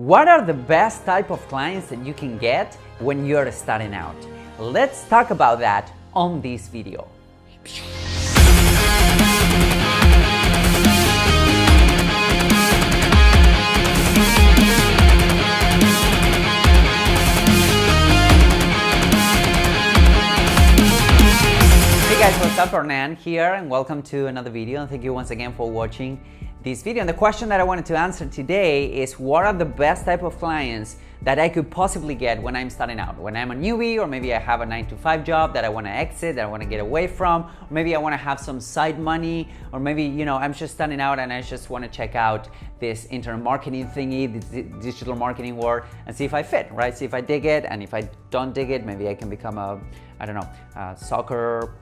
What are the best type of clients that you can get when you're starting out? Let's talk about that on this video. Hey guys, what's up? Hernan here and welcome to another video, and thank you once again for watching this video. And the question that I wanted to answer today is, what are the best type of clients that I could possibly get when I'm starting out? When I'm a newbie, or maybe I have a 9-to-5 job that I want to exit, that I want to get away from, or maybe I want to have some side money, or maybe, I'm just starting out and I just want to check out this internet marketing thingy, this digital marketing world, and see if I fit, right? See if I dig it, and if I don't dig it, maybe I can become a soccer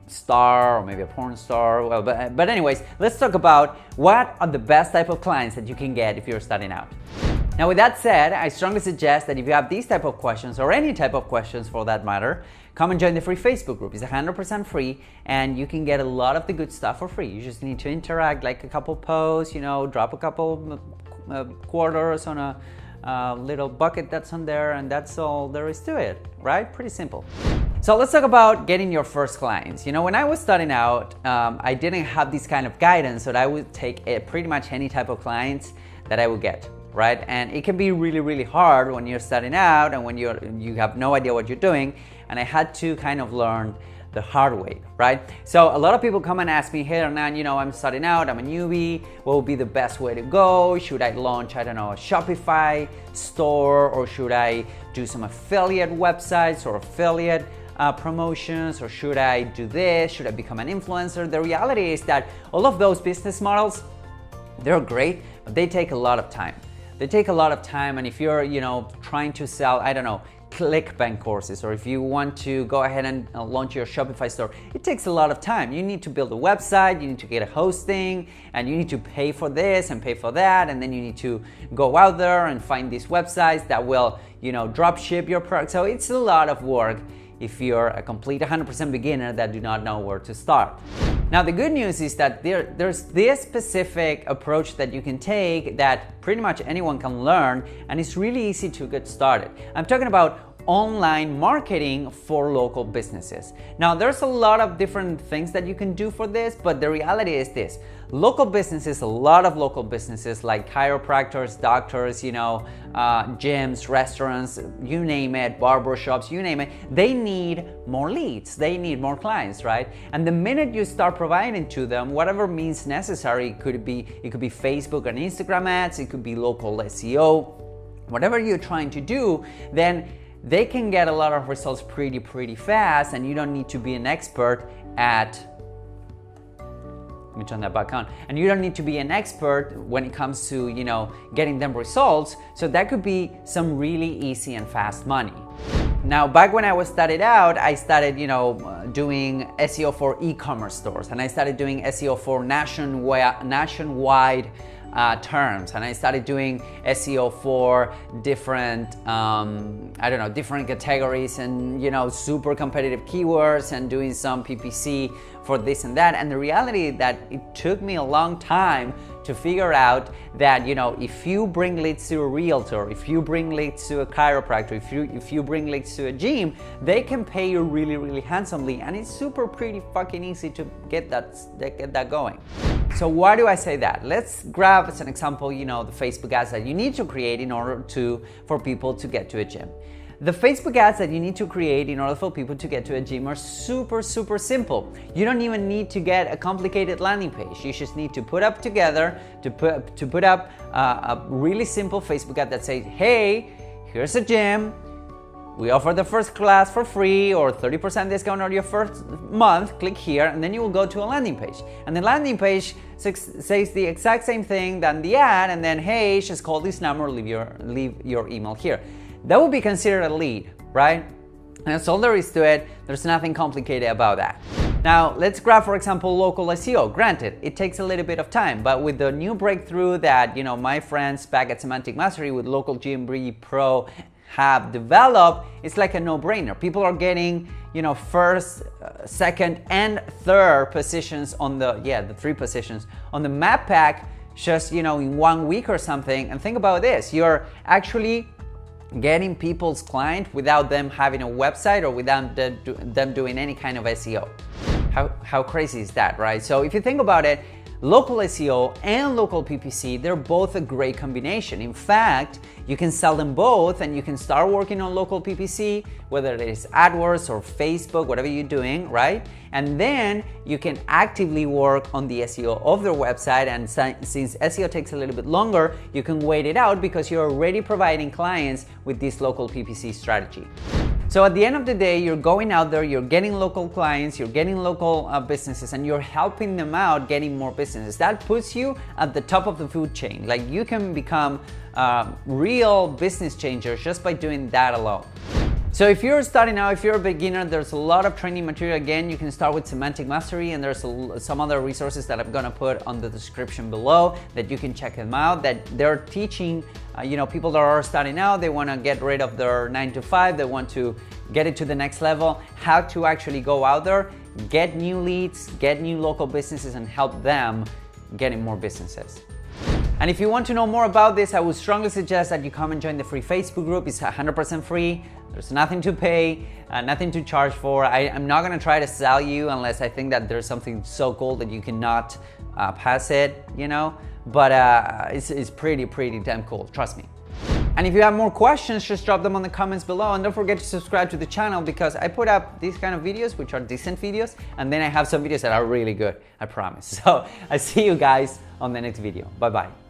star, or maybe a porn star. Well, but anyways, let's talk about what are the best type of clients that you can get if you're starting out. Now, with that said, I strongly suggest that if you have these type of questions, or any type of questions for that matter, come and join the free Facebook group. It's 100% free, and you can get a lot of the good stuff for free. You just need to interact, like a couple posts, drop a couple quarters on a little bucket that's on there, and that's all there is to it, right? Pretty simple. So let's talk about getting your first clients. When I was starting out, I didn't have this kind of guidance, so I would take pretty much any type of clients that I would get, right? And it can be really, really hard when you're starting out and when you have no idea what you're doing. And I had to kind of learn the hard way, right? So a lot of people come and ask me, hey Hernan, I'm starting out, I'm a newbie, what would be the best way to go? Should I launch, a Shopify store, or should I do some affiliate websites or affiliate promotions, or should I do this? Should I become an influencer? The reality is that all of those business models, they're great, but they take a lot of time. They take a lot of time, and if you're, trying to sell, ClickBank courses, or if you want to go ahead and launch your Shopify store, it takes a lot of time. You need to build a website, you need to get a hosting, and you need to pay for this and pay for that, and then you need to go out there and find these websites that will, drop ship your product. So it's a lot of work if you're a complete 100% beginner that do not know where to start. Now, the good news is that there's this specific approach that you can take that pretty much anyone can learn, and it's really easy to get started. I'm talking about online marketing for local businesses. Now, there's a lot of different things that you can do for this, but the reality is this. Local businesses, a lot of local businesses like chiropractors, doctors, gyms, restaurants, you name it, barbershops, you name it, they need more leads, they need more clients, right? And the minute you start providing to them whatever means necessary, it could be Facebook and Instagram ads, it could be local SEO, whatever you're trying to do, then they can get a lot of results pretty fast, and you don't need to be an expert at, let me turn that back on. And you don't need to be an expert when it comes to, getting them results. So that could be some really easy and fast money. Now, back when I was started out, I started, doing SEO for e-commerce stores, and I started doing SEO for nationwide terms, and I started doing SEO for different different categories, and super competitive keywords, and doing some PPC for this and that. And the reality is that it took me a long time to figure out that if you bring leads to a realtor, if you bring leads to a chiropractor, if you bring leads to a gym, they can pay you really handsomely, and it's pretty fucking easy to get that going. So why do I say that? Let's grab as an example, the Facebook ads that you need to create in order for people to get to a gym. The Facebook ads that you need to create in order for people to get to a gym are super simple. You don't even need to get a complicated landing page. You just need to put up a really simple Facebook ad that says, hey, here's a gym. We offer the first class for free, or 30% discount on your first month. Click here, and then you will go to a landing page. And the landing page says the exact same thing than the ad, and then, hey, just call this number, leave your email here. That would be considered a lead, right? And that's all there is to it. There's nothing complicated about that. Now, let's grab, for example, local SEO. Granted, it takes a little bit of time, but with the new breakthrough that, my friends back at Semantic Mastery with Local GMB Pro have developed, it's like a no-brainer. People are getting, first, second, and third positions on the 3 positions on the map pack just, you know, in 1 week or something. And think about this, you're actually getting people's client without them having a website or without them doing any kind of SEO. How crazy is that, right? So if you think about it, local SEO and local PPC, they're both a great combination. In fact, you can sell them both and you can start working on local PPC, whether it is AdWords or Facebook, whatever you're doing, right? And then you can actively work on the SEO of their website. And since SEO takes a little bit longer, you can wait it out because you're already providing clients with this local PPC strategy. So at the end of the day, you're going out there, you're getting local clients, you're getting local businesses, and you're helping them out getting more businesses. That puts you at the top of the food chain. Like, you can become real business changers just by doing that alone. So if you're starting out, if you're a beginner, there's a lot of training material. Again, you can start with Semantic Mastery, and there's some other resources that I'm gonna put on the description below that you can check them out, that they're teaching people that are starting out, they wanna get rid of their 9 to 5, they want to get it to the next level, how to actually go out there, get new leads, get new local businesses, and help them getting more businesses. And if you want to know more about this, I would strongly suggest that you come and join the free Facebook group. It's 100% free. There's nothing to pay, nothing to charge for. I'm not gonna try to sell you unless I think that there's something so cool that you cannot pass it, but it's pretty damn cool, trust me. And if you have more questions, just drop them on the comments below, and don't forget to subscribe to the channel because I put up these kind of videos, which are decent videos, and then I have some videos that are really good, I promise. So I see you guys on the next video. Bye-bye.